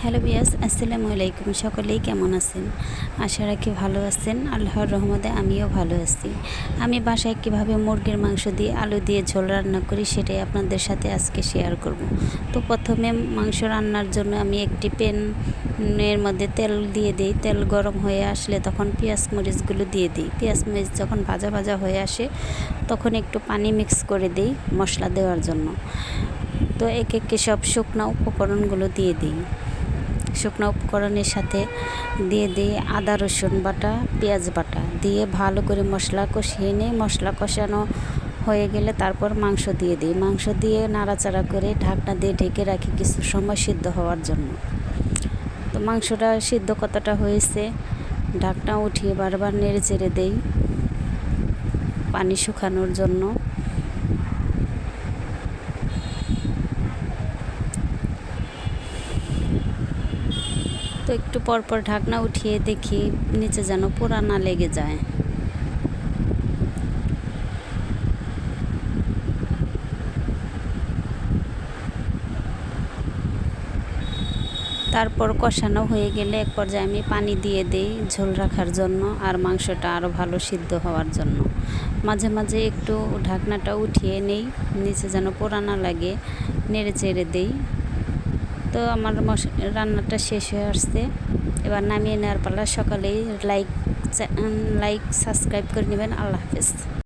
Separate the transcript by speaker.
Speaker 1: Hello বিয়াস, আসসালামু আলাইকুম। সকলেই কেমন আছেন? আশা রাখি ভালো আছেন। আল্লাহর রহমতে আমিও ভালো আছি। আমি বাসায় কীভাবে মুরগির মাংস দিয়ে আলু দিয়ে ঝোল রান্না করি সেটাই আপনাদের সাথে আজকে শেয়ার করব। তো প্রথমে মাংস রান্নার জন্য আমি একটি প্যানের মধ্যে তেল দিয়ে দিই। তেল গরম হয়ে আসলে তখন পেঁয়াজ মরিচগুলো দিয়ে দিই। পেঁয়াজ মরিচ যখন ভাজা ভাজা হয়ে আসে তখন একটু পানি মিক্স করে দিই মশলা দেওয়ার জন্য। তো একে একে সব শুকনো উপকরণগুলো দিয়ে দিই। শুকনো উপকরণের সাথে দিয়ে দিই আদা রসুন বাটা, পেঁয়াজ বাটা দিয়ে ভালো করে মশলা কষিয়ে নিই। মশলা কষানো হয়ে গেলে তারপর মাংস দিয়ে দিই। মাংস দিয়ে নাড়াচাড়া করে ঢাকনা দিয়ে ঢেকে রাখি কিছু সময় সিদ্ধ হওয়ার জন্য। তো মাংসটা সিদ্ধ কতটা হয়েছে ঢাকনা উঠিয়ে বারবার নেড়ে চেড়ে দেই পানি শুকানোর জন্য। তো একটু পরপর ঢাকনা উঠিয়ে দেখি নিচে যেন পোড়া না লেগে যায়। তারপর কষানো হয়ে গেলে এক পর্যায়ে আমি পানি দিয়ে দিই ঝোল রাখার জন্য আর মাংসটা আরও ভালো সিদ্ধ হওয়ার জন্য। মাঝে মাঝে একটু ঢাকনাটা উঠিয়ে নেই নিচে যেন পোড়া না লাগে, নেড়ে চেড়ে দিই। তো আমার রান্নাটা শেষ হয়ে আসছে, এবার নামিয়ে নেওয়ার পালা। সকালেই লাইক সাবস্ক্রাইব করে নেবেন। আল্লাহ হাফেজ।